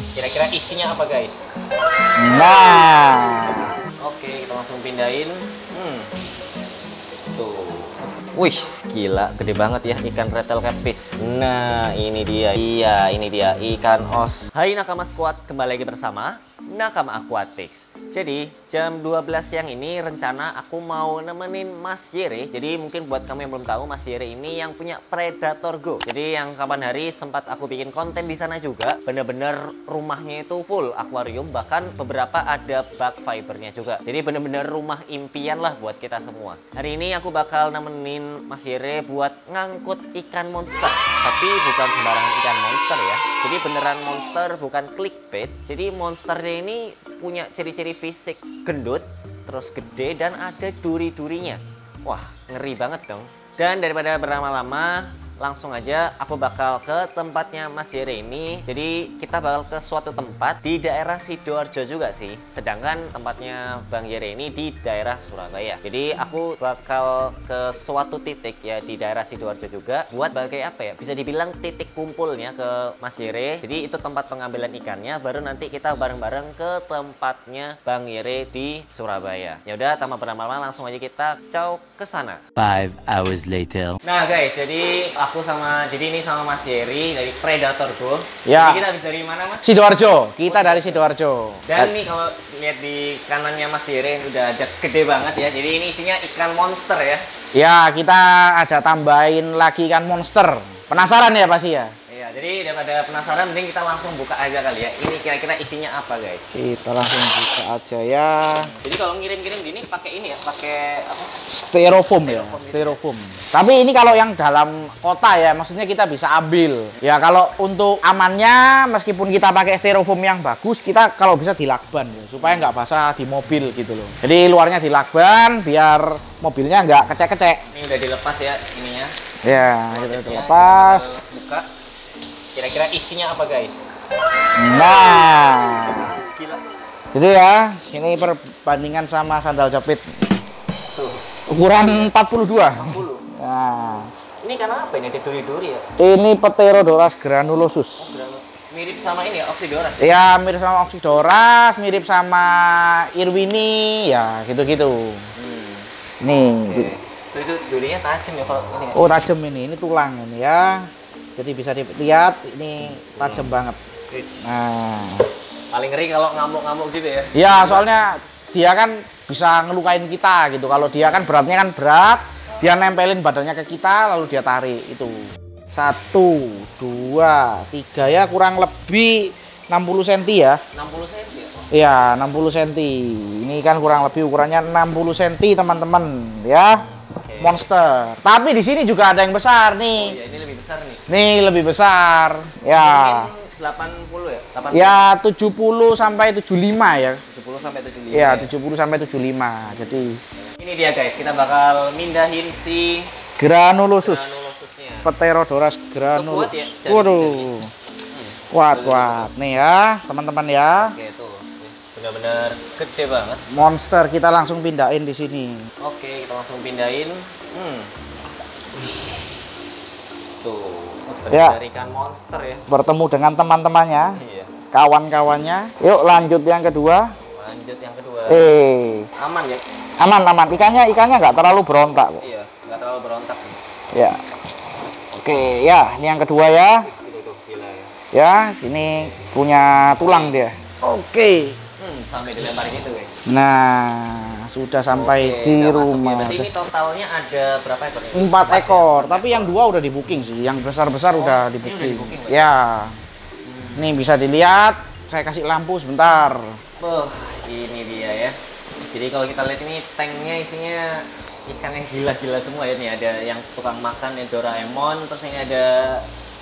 Kira-kira isinya apa guys? Nah, Oke, kita langsung pindahin. Tuh. Wih, gila, gede banget ya ikan Rattle Catfish. Nah, ini dia. Iya, ini dia ikan os. Hai Nakama Squad, kembali lagi bersama Nakama Aquatics. Jadi, jam 12 siang ini rencana aku mau nemenin Mas Yere. Jadi, mungkin buat kamu yang belum tahu, Mas Yere ini yang punya Predator Go. Jadi, yang kapan hari sempat aku bikin konten di sana juga. Bener-bener rumahnya itu full akuarium, bahkan beberapa ada bug fibernya juga. Jadi, bener-bener rumah impian lah buat kita semua. Hari ini aku bakal nemenin Mas Yere buat ngangkut ikan monster. Tapi bukan sembarangan ikan monster ya. Jadi, beneran monster, bukan clickbait. Jadi, monsternya ini punya ciri-ciri fisik gendut, terus gede, dan ada duri-durinya. Wah, ngeri banget dong. Dan daripada berlama-lama, langsung aja aku bakal ke tempatnya Mas Yere ini. Jadi kita bakal ke suatu tempat di daerah Sidoarjo juga sih. Sedangkan tempatnya Bang Yere ini di daerah Surabaya. Jadi aku bakal ke suatu titik ya di daerah Sidoarjo juga. Buat sebagai apa ya? Bisa dibilang titik kumpulnya ke Mas Yere. Jadi itu tempat pengambilan ikannya. Baru nanti kita bareng-bareng ke tempatnya Bang Yere di Surabaya. Ya udah, tanpa berlama-lama langsung aja kita caw ke sana. 5 hours later. Nah guys, jadi ini sama Mas Yeri dari Predator Go. Ya. Jadi kita habis dari mana Mas? Sidoarjo, kita dari Sidoarjo. Dan nih kalau lihat di kanannya Mas Yeri udah ada gede banget ya. Jadi ini isinya ikan monster ya. Ya, kita ada tambahin lagi ikan monster. Penasaran ya pasti ya? Iya, jadi daripada penasaran mending kita langsung buka aja kali ya. Ini kira-kira isinya apa guys? Kita langsung buka aja ya. Jadi kalau ngirim-ngirim gini pakai ini ya, pakai apa? Styrofoam ya, styrofoam. Tapi ini kalau yang dalam kota ya, maksudnya kita bisa ambil. Ya kalau untuk amannya, meskipun kita pakai styrofoam yang bagus, kita kalau bisa dilakban ya, supaya nggak basah di mobil gitu loh. Jadi luarnya dilakban, biar mobilnya nggak kecek-kecek. Ini udah dilepas ya ininya. Ya, kita Selanjutnya lepas. kita buka. Kira-kira isinya apa guys? Nah, Gila. itu ya, ini perbandingan sama sandal jepit. Tuh, Ukuran 42. 10. Nah, Ini karena apa ini? Ada duri-duri ya? ini Pterodoras granulosus. Mirip sama ini ya, Oxydoras. Ya, mirip sama Oxydoras, mirip sama Irwini, ya gitu-gitu. Nih, Oke. Itu durinya tajam ya kalau ini. oh tajam ini tulang ini ya. Jadi bisa dilihat ini tajam banget. Nah, Paling ngeri kalau ngamuk-ngamuk gitu ya. ya soalnya dia kan bisa ngelukain kita gitu. Kalau dia kan beratnya kan berat, dia nempelin badannya ke kita lalu dia tarik itu. 1, 2, 3 ya, kurang lebih 60 cm ya. 60 cm ya? Iya, 60 cm. Ini kan kurang lebih ukurannya 60 cm, teman-teman, ya. Oke. Monster. Tapi di sini juga ada yang besar Oh nih. iya, ini lebih besar nih. Nih lebih besar. Ya. Mungkin 80 ya? 80. Ya 70 sampai 75 ya. 70 sampai 75. Iya, 70 sampai 75. Jadi Ini dia guys, kita bakal mindahin si granulosus. granulosusnya. Pterodoras Kuat ya, granulus. jadi- Waduh. Kuat. Nih ya, teman-teman ya. Oke, tuh. Benar-benar gede banget. Monster kita langsung pindahin di sini. Oke, kita langsung pindahin. Tuh, Ya. dari ikan monster ya. Bertemu dengan teman-temannya, Iya. kawan-kawannya. Yuk lanjut yang kedua. Lanjut yang kedua. Aman ya? Aman. Ikannya nggak terlalu berontak kok. Iya, nggak terlalu berontak. Ya. Oke, ya, ini yang kedua ya. Itu tuh, gila ya. Ya, ini punya tulang dia. Oke. Sampai dilempar gitu guys. Nah, sudah sampai Oke, di udah masuk ya. rumah. Berarti ini totalnya ada berapa ekor ini? 4 ekor, tapi yang 2 udah di booking sih. Yang besar-besar udah di ini udah booking. di-booking, Pak? Ya. Nih bisa dilihat. Saya kasih lampu sebentar. Ini dia ya. Jadi kalau kita lihat ini tanknya isinya ikan yang gila-gila semua ya. Nih ada yang tukang makan ya, Doraemon, terus ini ada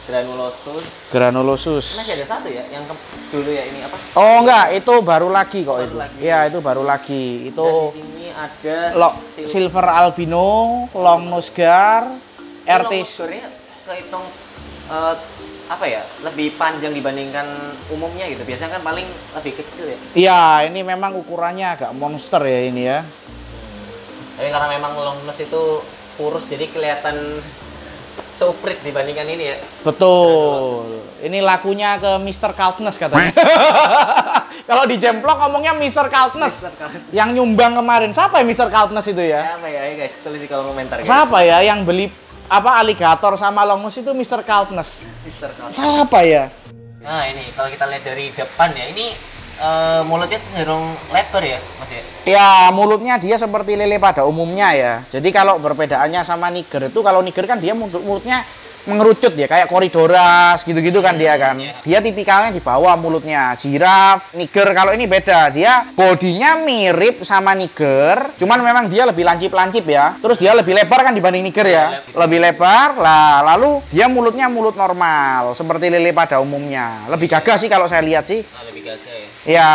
granulosus. Masih ada satu ya yang dulu ya, ini apa? Oh enggak, itu baru lagi kok Baru itu. lagi. Iya, itu baru lagi. Dan Itu di sini ada silver albino, long nose gar, RT. Longnosgarnya kehitung apa ya, lebih panjang dibandingkan umumnya gitu. Biasanya kan paling lebih kecil ya. Iya, ini memang ukurannya agak monster ya ini ya. Tapi karena memang longnose itu kurus, jadi kelihatan seuprit dibandingkan ini ya. Betul. Ini lakunya ke Mr. Kaltness katanya. Kalau di Jemplok ngomongnya Mr. Kaltness. Yang nyumbang kemarin. Siapa ya Mr. Kaltness itu ya? Apa ya, guys? Tulis di kolom komentar, guys. Siapa ya yang beli apa aligator sama longus itu Mr. Kaltness? Mr. Kaltness. Siapa ya? Nah, ini kalau kita lihat dari depan ya, ini mulutnya cenderung lebar ya, Mas ya? Ya, mulutnya dia seperti lele pada umumnya ya. Jadi kalau perbedaannya sama Niger itu, kalau Niger kan dia mulutnya mengerucut ya, kayak koridoras gitu-gitu kan dia kan. Dia tipikalnya di bawah mulutnya. Jiraf, Niger kalau ini beda. Dia bodinya mirip sama Niger, cuman memang dia lebih lancip-lancip ya. Terus dia lebih lebar kan dibanding Niger ya. Lebih lebar lah, lalu dia mulutnya mulut normal seperti lele pada umumnya. Lebih gagah sih kalau saya lihat sih. Nah, lebih gagah ya. Ya.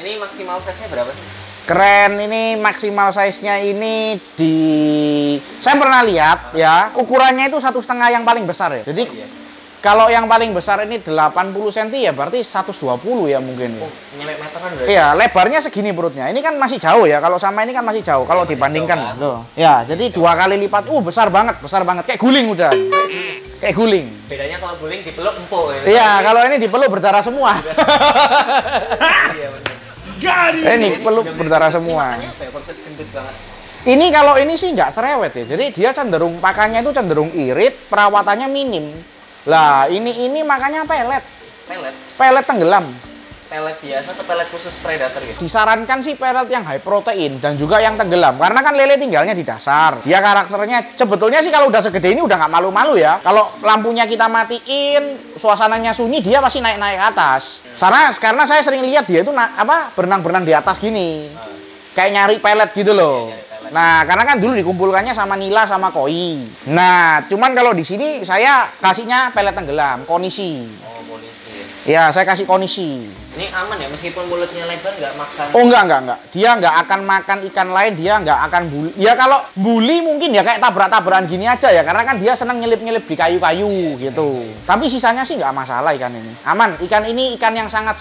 Ini maksimal size-nya berapa sih? Keren, ini maksimal size-nya ini di saya pernah lihat ya, ukurannya itu 1,5 yang paling besar ya. Jadi kalau yang paling besar ini 80 cm ya berarti 120 ya mungkin ya. Nyampe meteran berarti. Iya, lebarnya segini perutnya. Ini kan masih jauh ya. Kalau sama ini kan masih jauh kalau dibandingkan. jauh, kan? Loh. Ya, jadi 2 kali lipat. Besar banget, besar banget. Kayak guling udah. Kayak guling. Bedanya kalau guling dipeluk empuk ya. Iya, kalau ini dipeluk berdarah semua. Iya, benar. Ini peluk berdarah semua. Ini apa ya? Konsep gendut banget. Ini kalau ini sih nggak cerewet ya. Jadi dia cenderung pakannya itu cenderung irit, perawatannya minim. Lah, ini makanya pelet. Pelet. Pelet tenggelam. Pelet biasa atau pelet khusus predator gitu? Disarankan sih pelet yang high protein dan juga yang tenggelam. Karena kan lele tinggalnya di dasar. Dia karakternya sebetulnya sih kalau udah segede ini udah nggak malu-malu ya. Kalau lampunya kita matiin, suasananya sunyi, dia pasti naik-naik ke atas. Karena saya sering lihat dia itu berenang-berenang di atas gini. Kayak nyari pelet gitu loh. Nah, karena kan dulu dikumpulkannya sama nila sama koi. Nah, cuman kalau di sini saya kasihnya pelet tenggelam, kondisi. Oh, polisi ya. Ya, saya kasih kondisi. Ini aman ya, meskipun mulutnya lebar nggak makan? Oh enggak. Dia nggak akan makan ikan lain, dia nggak akan bully. Ya kalau bully mungkin ya kayak tabrak-tabrakan gini aja ya, karena kan dia senang nyelip-nyelip di kayu-kayu gitu. Tapi sisanya sih nggak masalah ikan ini. Aman, ikan ini ikan yang sangat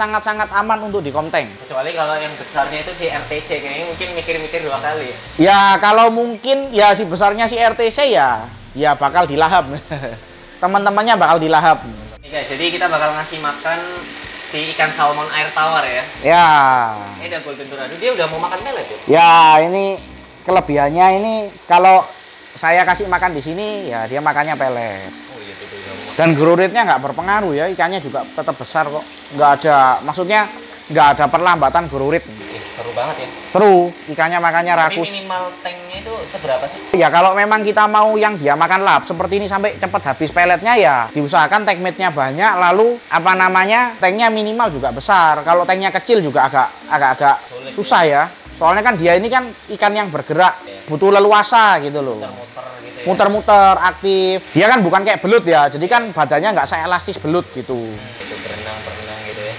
aman untuk dikomteng. Kecuali kalau yang besarnya itu si RTC, kayaknya mungkin mikir-mikir 2 kali ya. Ya kalau mungkin ya si besarnya si RTC ya bakal dilahap. Teman-temannya bakal dilahap. Nih guys, jadi kita bakal ngasih makan si ikan salmon air tawar ya. Ya. Ini ada golden dorado, dia udah mau makan pelet ya? Ya, ini kelebihannya ini kalau saya kasih makan di sini ya dia makannya pelet. Oh iya, betul. Dan grow rate-nya nggak berpengaruh ya, ikannya juga tetap besar kok. Maksudnya nggak ada perlambatan grow rate. Seru banget ya. Seru, ikannya makannya rakus. Tapi minimal tanknya itu seberapa sih? Ya kalau memang kita mau yang dia makan lap seperti ini sampai cepat habis peletnya ya diusahakan tank meat-nya banyak, lalu tanknya minimal juga besar. Kalau tanknya kecil juga agak susah ya. Soalnya kan dia ini kan ikan yang bergerak, butuh leluasa gitu loh. Muter-muter gitu ya. Muter-muter, aktif. Dia kan bukan kayak belut ya, jadi kan badannya nggak seelastis belut gitu. Itu berenang gitu ya.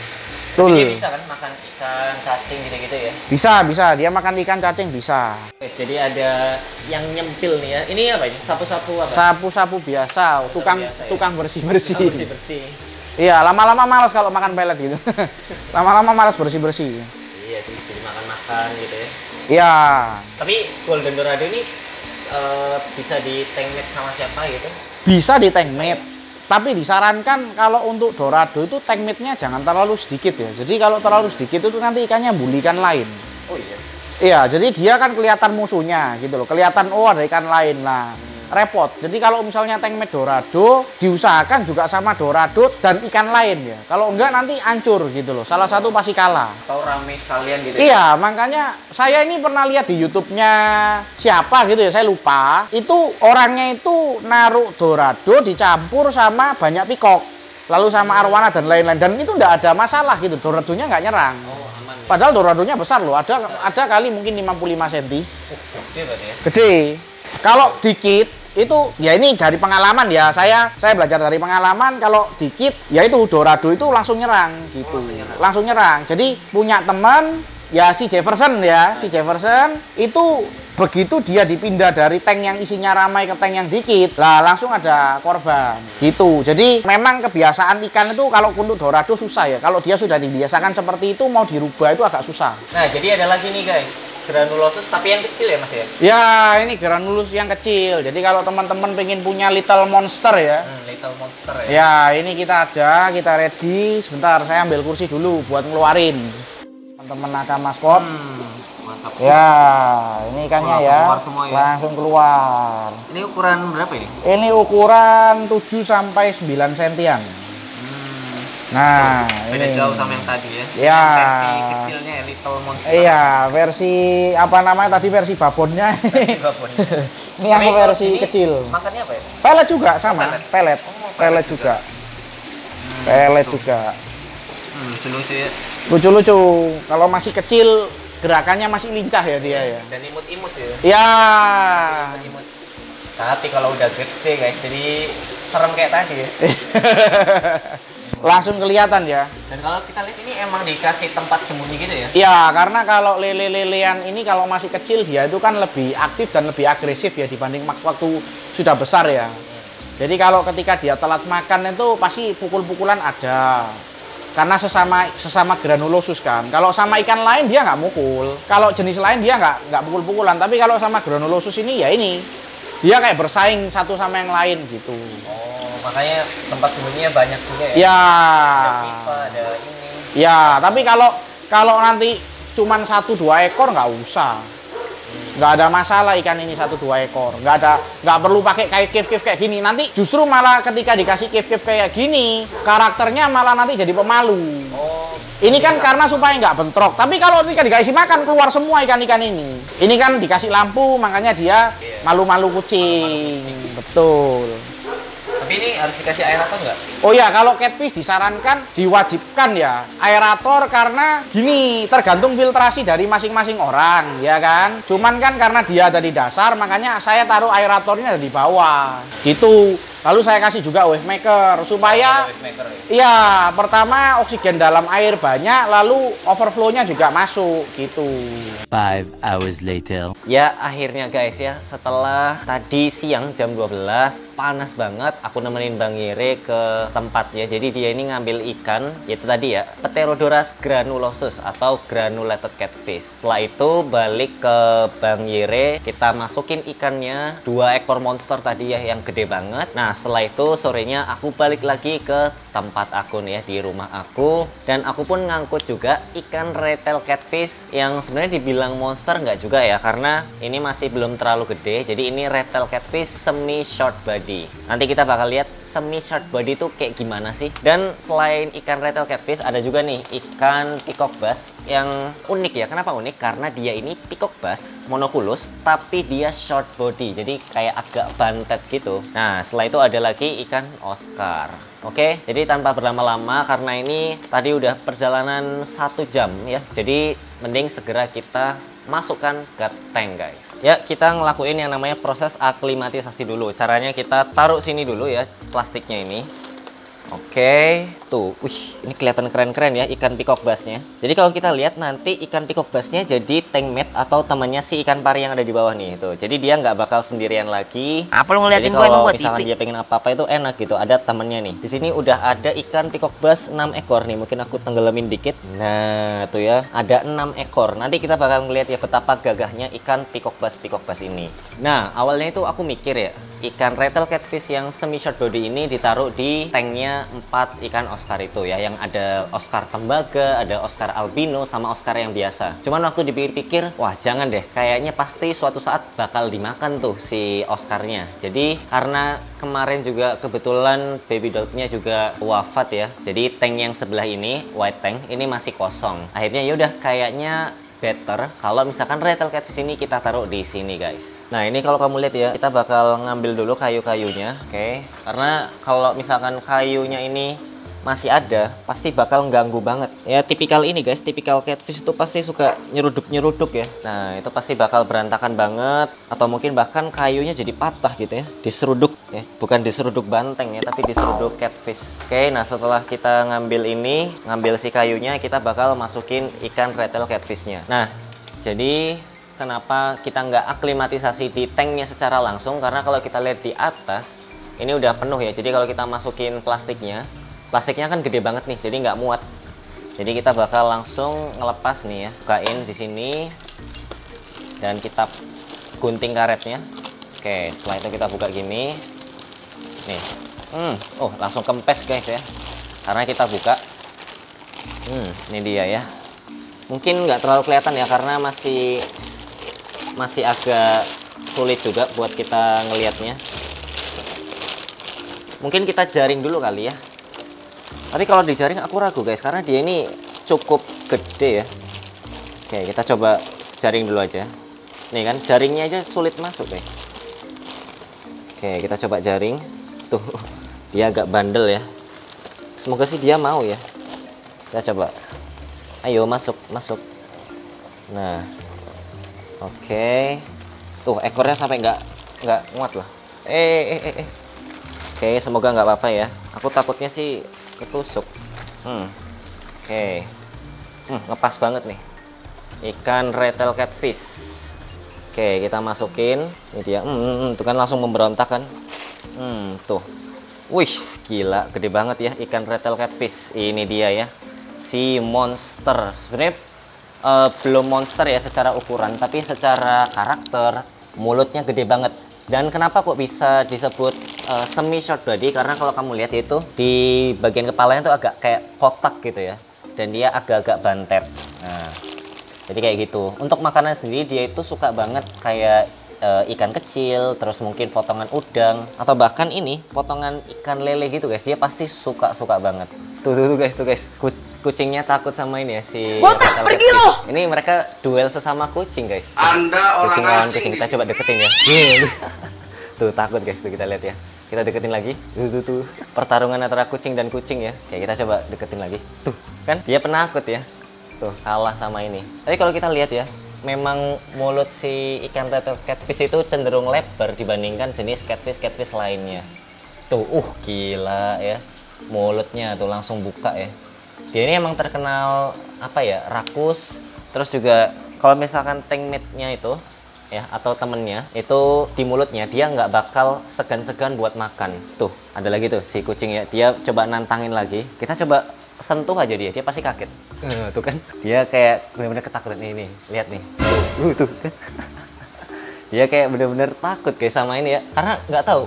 Betul. Dia bisa kan makan ikan cacing gitu-gitu ya? Bisa. Dia makan ikan cacing bisa. Guys, jadi ada yang nyempil nih ya. Ini apa ini? Sapu-sapu apa? Sapu-sapu biasa, tukang biasa ya? tukang bersih-bersih. Bersih-bersih. Iya, lama-lama malas kalau makan pelet gitu. Lama-lama malas bersih-bersih. Iya sih, jadi makan-makan gitu ya. Iya. Tapi golden dorado ini bisa di tank mate sama siapa gitu? Bisa di tank mate. Tapi disarankan kalau untuk dorado itu tank mate-nya jangan terlalu sedikit ya. Jadi kalau terlalu sedikit itu nanti ikannya bully ikan lain. Oh iya. Iya, jadi dia kan kelihatan musuhnya gitu loh. Kelihatan ada ikan lain lah. Repot. Jadi kalau misalnya tank mate dorado, diusahakan juga sama dorado dan ikan lain ya. Kalau enggak nanti hancur gitu loh. Salah satu pasti kalah. Atau rame sekalian gitu ya? Iya, makanya saya ini pernah lihat di YouTube-nya siapa gitu ya, saya lupa. Itu orangnya itu naruh dorado dicampur sama banyak pikok. Lalu sama arwana dan lain-lain. Dan itu enggak ada masalah gitu. Doradonya enggak nyerang. Oh, aman ya? Padahal doradonya besar loh. Ada kali mungkin 55 cm. Gede berarti ya? Gede. Kalau dikit itu ya ini dari pengalaman ya, saya belajar dari pengalaman. Kalau dikit ya itu dorado itu langsung nyerang gitu, langsung nyerang. Jadi punya teman ya si Jefferson itu begitu dia dipindah dari tank yang isinya ramai ke tank yang dikit lah langsung ada korban gitu. Jadi memang kebiasaan ikan itu kalau untuk dorado susah ya, kalau dia sudah dibiasakan seperti itu mau dirubah itu agak susah. Nah, jadi ada lagi nih guys, granulosus tapi yang kecil ya Mas ya? Ya, ini granulus yang kecil. Jadi kalau teman-teman pengen punya little monster ya. Little monster ya. Ya, ini kita ada, kita ready. Sebentar, saya ambil kursi dulu buat ngeluarin. Teman-teman Nakama Squad. Mantap. Ya, ini ikannya langsung ya. keluar semua ya? Langsung keluar. Ini ukuran berapa ini? Ini ukuran 7 sampai 9 sentian. Nah, Beda ini. jauh sama yang tadi ya. Ya. Versi kecilnya ya, little monster. Iya, versi apa namanya tadi, versi babonnya. Versi babonnya. Ini yang Tapi versi ini kecil. Makannya apa ya? Pelet juga sama, pelet. pelet. Oh, Pelet juga. Pelet juga. Lucu-lucu ya. Lucu-lucu. Kalau masih kecil gerakannya masih lincah ya dia ya. Dan imut-imut ya. Ya. Imut. Tapi kalau udah gede guys, jadi serem kayak tadi ya. Langsung kelihatan ya. Dan kalau kita lihat ini emang dikasih tempat sembunyi gitu ya? Ya, karena kalau lele-lelean ini kalau masih kecil dia itu kan lebih aktif dan lebih agresif ya dibanding waktu sudah besar ya. Jadi kalau ketika dia telat makan itu pasti pukul-pukulan ada. Karena sesama granulosus kan. Kalau sama ikan lain dia nggak mukul. Kalau jenis lain dia nggak pukul-pukulan. Tapi kalau sama granulosus ini ya ini dia kayak bersaing satu sama yang lain gitu. Oh, makanya tempat sembunyinya banyak juga ya? Ya. Ada pipa, ada ini. Ya, tapi kalau nanti cuman 1-2 ekor nggak usah. Nggak ada masalah ikan ini 1-2 ekor. Nggak perlu pakai kayak cave kayak gini. Nanti justru malah ketika dikasih cave kayak gini, karakternya malah nanti jadi pemalu. Oh. Ini kan karena supaya nggak bentrok. Tapi kalau ketika dikasih makan keluar semua ikan-ikan ini. Ini kan dikasih lampu, makanya dia malu-malu kucing. Betul. Tapi ini harus dikasih aerator nggak? Oh ya, kalau catfish disarankan diwajibkan ya aerator karena gini, tergantung filtrasi dari masing-masing orang, ya kan? Cuman kan karena dia ada di dasar, makanya saya taruh aeratornya ada di bawah. Gitu. Lalu saya kasih juga wave maker supaya iya, pertama oksigen dalam air banyak, lalu overflow-nya juga masuk gitu. 5 hours later. Ya, akhirnya guys ya, setelah tadi siang jam 12 panas banget, aku nemenin Bang Yere ke tempatnya. Jadi dia ini ngambil ikan, yaitu tadi ya, Pterodoras granulosus atau granulated catfish. Setelah itu balik ke Bang Yere, kita masukin ikannya, 2 ekor monster tadi ya yang gede banget. Nah, setelah itu sorenya aku balik lagi ke tempat aku nih ya, di rumah aku, dan aku pun ngangkut juga ikan retail catfish yang sebenarnya dibilang monster nggak juga ya, karena ini masih belum terlalu gede. Jadi ini retail catfish semi short body. Nanti kita bakal lihat semi short body itu kayak gimana sih. Dan selain ikan retail catfish ada juga nih ikan peacock bass yang unik ya. Kenapa unik? Karena dia ini peacock bass monokulus tapi dia short body, jadi kayak agak bantet gitu. Nah, setelah itu ada lagi ikan Oscar. Oke, jadi tanpa berlama-lama karena ini tadi udah perjalanan 1 jam ya. Jadi mending segera kita masukkan ke tank guys. Ya, kita ngelakuin yang namanya proses aklimatisasi dulu. Caranya kita taruh sini dulu ya plastiknya ini. Oke, tuh, wih, ini kelihatan keren-keren ya ikan peacock bassnya. Jadi kalau kita lihat nanti ikan peacock bassnya jadi tank mate atau temannya si ikan pari yang ada di bawah nih. Tuh, jadi dia nggak bakal sendirian lagi. Apa lu ngeliatin Jadi gue emang kalau buat misalkan titik? dia pengen apa-apa itu enak gitu, ada temennya nih. Di sini udah ada ikan peacock bass 6 ekor nih. Mungkin aku tenggelamin dikit. Nah, tuh ya, ada 6 ekor. Nanti kita bakal ngeliat ya betapa gagahnya ikan peacock bass ini. Nah, awalnya itu aku mikir ya, ikan retail catfish yang semi short body ini ditaruh di tanknya 4 ikan Oscar itu ya, yang ada Oscar tembaga, ada Oscar albino, sama Oscar yang biasa. Cuman waktu dipikir-pikir, wah jangan deh, kayaknya pasti suatu saat bakal dimakan tuh si Oscarnya. Jadi karena kemarin juga kebetulan baby dognya juga wafat ya, jadi tank yang sebelah ini, white tank, ini masih kosong. Akhirnya yaudah kayaknya better kalau misalkan retail catfish ini kita taruh di sini guys. Nah, ini kalau kamu lihat ya, kita bakal ngambil dulu kayu-kayunya, oke? Karena kalau misalkan kayunya ini masih ada, pasti bakal ganggu banget. Ya, tipikal ini guys, tipikal catfish itu pasti suka nyeruduk-nyeruduk ya. Nah, itu pasti bakal berantakan banget, atau mungkin bahkan kayunya jadi patah gitu ya, diseruduk ya. Bukan diseruduk banteng ya, tapi diseruduk catfish. Oke, nah setelah kita ngambil ini, ngambil si kayunya, kita bakal masukin ikan retail catfishnya. Nah, jadi kenapa kita nggak aklimatisasi di tanknya secara langsung? Karena kalau kita lihat di atas ini udah penuh ya. Jadi kalau kita masukin plastiknya kan gede banget nih, jadi nggak muat. Jadi kita bakal langsung ngelepas nih ya, bukain di sini. dan kita gunting karetnya. Oke, setelah itu kita buka gini. Nih. Oh, langsung kempes guys ya. Karena kita buka. Ini dia ya. Mungkin nggak terlalu kelihatan ya karena masih agak sulit juga buat kita ngelihatnya. Mungkin kita jaring dulu kali ya. Tapi kalau dijaring aku ragu guys karena dia ini cukup gede ya. Oke, kita coba jaring dulu aja. Nih kan jaringnya aja sulit masuk guys. Oke, kita coba jaring. Tuh, dia agak bandel ya. Semoga sih dia mau ya. Kita coba. Ayo masuk. Nah, oke. Tuh ekornya sampai nggak muat loh. Oke, semoga nggak apa-apa ya. Aku takutnya sih ketusuk. Oke. Ngepas banget nih. Ikan rattle catfish. Oke, kita masukin. Ini dia. Tuh kan langsung memberontak kan. Tuh. Wih, gila, gede banget ya ikan rattle catfish. Ini dia ya. Si monster. Sebenarnya belum monster ya secara ukuran, tapi secara karakter mulutnya gede banget. Dan kenapa kok bisa disebut semi short body? Karena kalau kamu lihat itu di bagian kepalanya tuh agak kayak kotak gitu ya. Dan dia agak-agak bantet. Nah, jadi kayak gitu. Untuk makanan sendiri dia itu suka banget kayak ikan kecil, terus mungkin potongan udang, atau bahkan ini potongan ikan lele gitu guys. Dia pasti suka banget. Tuh guys. Kucingnya takut sama ini ya si Botak, pergi lo! Ini mereka duel sesama kucing guys. Anda orang Kucing lawan asing. kucing, kita coba deketin ya. Tuh takut guys, tuh kita lihat ya. Kita deketin lagi. Tuh. Pertarungan antara kucing dan kucing ya. Kayak kita coba deketin lagi. Tuh, kan dia penakut ya. Tuh, kalah sama ini. Tapi kalau kita lihat ya, memang mulut si ikan rattle catfish itu cenderung lebar dibandingkan jenis catfish lainnya. Tuh, gila ya. Mulutnya tuh langsung buka ya. Dia ini emang terkenal apa ya, rakus. Terus juga kalau misalkan tank mate-nya itu ya atau temennya itu di mulutnya, dia nggak bakal segan-segan buat makan. Tuh ada lagi tuh si kucing ya, dia coba nantangin lagi. Kita coba sentuh aja dia pasti kaget. Tuh kan dia kayak bener-bener ketakutan. Nih lihat nih. Tuh kan. Dia kayak bener-bener takut kayak sama ini ya, karena nggak tahu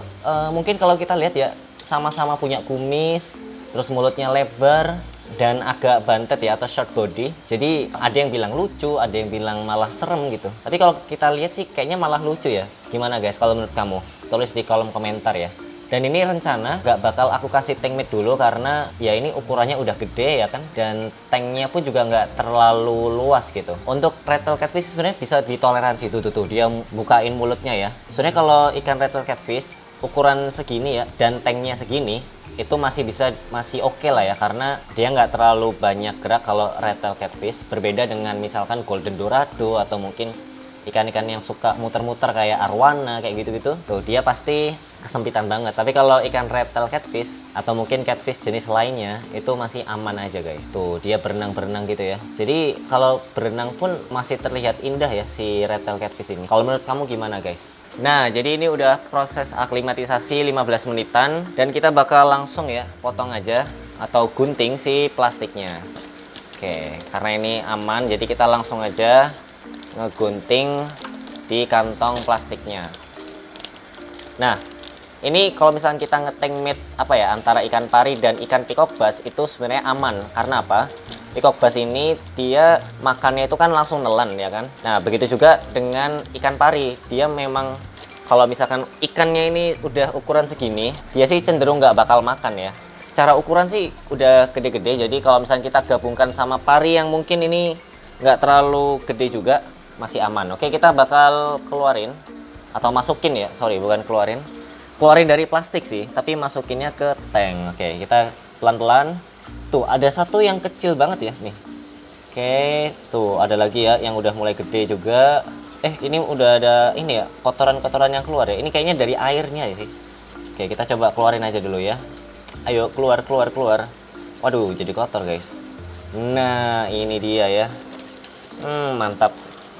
mungkin kalau kita lihat ya sama-sama punya kumis, terus mulutnya lebar dan agak bantet ya atau short body. Jadi ada yang bilang lucu, ada yang bilang malah serem gitu. Tapi kalau kita lihat sih kayaknya malah lucu ya. Gimana guys kalau menurut kamu? Tulis di kolom komentar ya. Dan ini rencana gak bakal aku kasih tank mate dulu karena ya ini ukurannya udah gede ya kan. Dan tanknya pun juga nggak terlalu luas gitu. Untuk rattle catfish sebenarnya bisa ditoleransi. Tuh dia bukain mulutnya ya. Sebenarnya kalau ikan rattle catfish ukuran segini ya dan tanknya segini itu masih oke lah ya, karena dia nggak terlalu banyak gerak kalau rattle catfish, berbeda dengan misalkan golden dorado atau mungkin ikan-ikan yang suka muter-muter kayak arwana kayak gitu-gitu. Tuh dia pasti kesempitan banget. Tapi kalau ikan rattle catfish atau mungkin catfish jenis lainnya itu masih aman aja guys. Tuh dia berenang-berenang gitu ya. Jadi kalau berenang pun masih terlihat indah ya si rattle catfish ini. Kalau menurut kamu gimana guys? Nah, jadi ini udah proses aklimatisasi 15 menitan dan kita bakal langsung ya potong aja atau gunting si plastiknya. Oke, karena ini aman jadi kita langsung aja ngegunting di kantong plastiknya. Nah, ini kalau misalnya kita nge-tank mate apa ya antara ikan pari dan ikan peacock bass itu sebenarnya aman. Karena apa? Peacock bass ini dia makannya itu kan langsung nelan ya kan. Nah begitu juga dengan ikan pari, dia memang kalau misalkan ikannya ini udah ukuran segini, dia sih cenderung nggak bakal makan ya. Secara ukuran sih udah gede-gede, jadi kalau misalnya kita gabungkan sama pari yang mungkin ini nggak terlalu gede juga, masih aman. Oke, kita bakal keluarin atau masukin ya, sorry bukan keluarin dari plastik sih, tapi masukinnya ke tank. Oke, kita pelan-pelan. Tuh ada satu yang kecil banget ya nih. Oke, tuh ada lagi ya yang udah mulai gede juga. Ini udah ada ini ya kotoran-kotoran yang keluar ya. Ini kayaknya dari airnya ya sih. Oke, kita coba keluarin aja dulu ya. Ayo keluar. Waduh, jadi kotor guys. Nah ini dia ya. Mantap.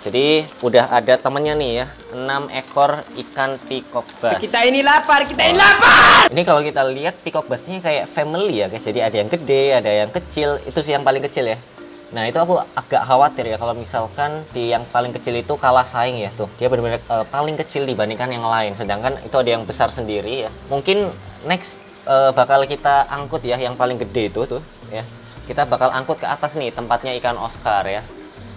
Jadi udah ada temennya nih ya, 6 ekor ikan peacock bass. Kita ini lapar. Ini kalau kita lihat peacock bassnya kayak family ya guys. Jadi ada yang gede, ada yang kecil. Itu sih yang paling kecil ya. Nah itu aku agak khawatir ya kalau misalkan si yang paling kecil itu kalah saing ya tuh. Dia benar-benar paling kecil dibandingkan yang lain. Sedangkan itu ada yang besar sendiri ya. Mungkin next bakal kita angkut ya yang paling gede itu tuh ya. Kita bakal angkut ke atas nih tempatnya ikan Oscar ya.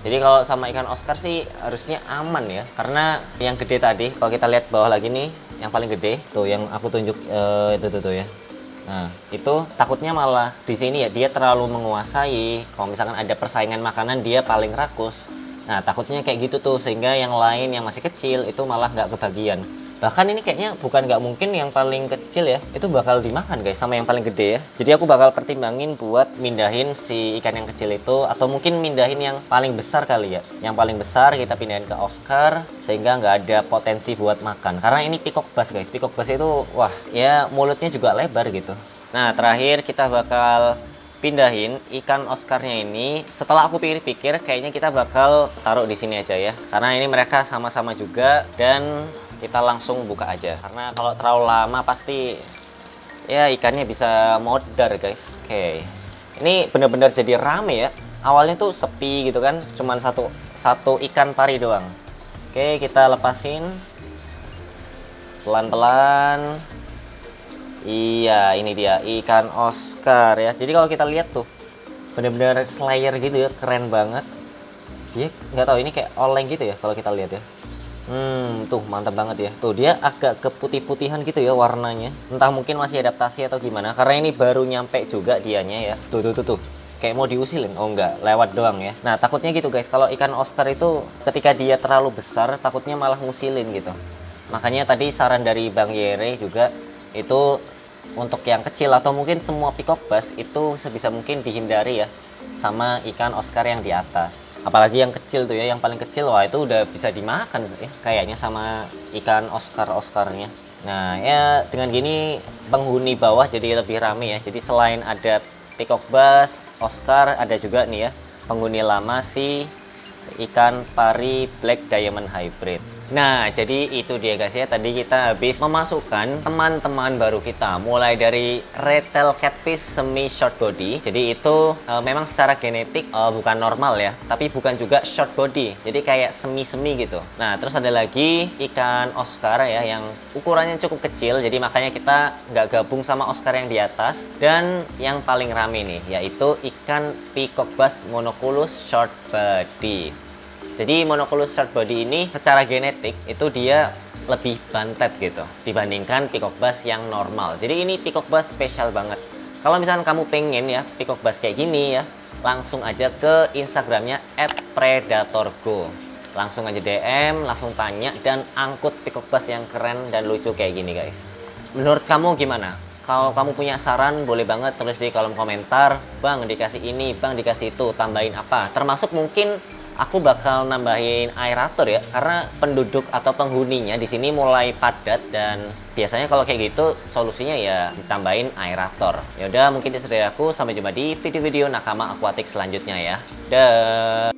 Jadi kalau sama ikan Oscar sih harusnya aman ya. Karena yang gede tadi kalau kita lihat bawah lagi nih yang paling gede tuh yang aku tunjuk itu tuh ya. Nah, itu takutnya malah di sini ya dia terlalu menguasai. Kalau misalkan ada persaingan makanan dia paling rakus. Nah, takutnya kayak gitu tuh sehingga yang lain yang masih kecil itu malah nggak kebagian. Bahkan ini kayaknya bukan nggak mungkin yang paling kecil ya itu bakal dimakan guys sama yang paling gede ya. Jadi aku bakal pertimbangin buat mindahin si ikan yang kecil itu atau mungkin mindahin yang paling besar kali ya. Yang paling besar kita pindahin ke Oscar sehingga nggak ada potensi buat makan. Karena ini peacock bass guys. Peacock bass itu wah ya mulutnya juga lebar gitu. Nah terakhir kita bakal pindahin ikan Oscarnya ini. Setelah aku pikir-pikir kayaknya kita bakal taruh di sini aja ya. Karena ini mereka sama-sama juga dan kita langsung buka aja karena kalau terlalu lama pasti ya ikannya bisa modar guys. Oke, ini bener-bener jadi rame ya. Awalnya tuh sepi gitu kan, cuman satu ikan pari doang. Oke, kita lepasin pelan-pelan. Iya, ini dia ikan Oscar ya. Jadi kalau kita lihat tuh bener-bener slayer gitu ya, keren banget. Dia nggak tahu ini kayak oleng gitu ya kalau kita lihat ya. Tuh mantap banget ya. Tuh dia agak keputih-putihan gitu ya warnanya. Entah mungkin masih adaptasi atau gimana. Karena ini baru nyampe juga dianya ya. Tuh. Kayak mau diusilin. Oh enggak, lewat doang ya. Nah takutnya gitu guys. Kalau ikan Oscar itu ketika dia terlalu besar, takutnya malah ngusilin gitu. Makanya tadi saran dari Bang Yere juga itu untuk yang kecil atau mungkin semua peacock bass itu sebisa mungkin dihindari ya sama ikan Oscar yang di atas. Apalagi yang kecil tuh ya, yang paling kecil wah itu udah bisa dimakan ya kayaknya sama ikan Oscarnya. Nah ya dengan gini penghuni bawah jadi lebih rame ya. Jadi selain ada peacock bass, Oscar, ada juga nih ya penghuni lama si ikan pari Black Diamond Hybrid. Nah, jadi itu dia guys ya. Tadi kita habis memasukkan teman-teman baru kita. Mulai dari red tail catfish semi short body. Jadi itu memang secara genetik bukan normal ya. Tapi bukan juga short body. Jadi kayak semi-semi gitu. Nah, terus ada lagi ikan Oscar ya yang ukurannya cukup kecil. Jadi makanya kita nggak gabung sama Oscar yang di atas. Dan yang paling rame nih yaitu ikan peacock bass monoculus short body. Jadi monoculus short body ini secara genetik itu dia lebih bantet gitu dibandingkan peacock bass yang normal. Jadi ini peacock bass spesial banget. Kalau misalnya kamu pengen ya peacock bass kayak gini ya, langsung aja ke Instagramnya @predatorgo. Langsung aja DM, langsung tanya dan angkut peacock bass yang keren dan lucu kayak gini guys. Menurut kamu gimana? Kalau kamu punya saran boleh banget tulis di kolom komentar. Bang dikasih ini, bang dikasih itu, tambahin apa? Termasuk mungkin aku bakal nambahin aerator ya, karena penduduk atau penghuninya di sini mulai padat dan biasanya kalau kayak gitu solusinya ya ditambahin aerator. Yaudah mungkin itu dari aku, sampai jumpa di video-video Nakama Aquatic selanjutnya ya. Dah.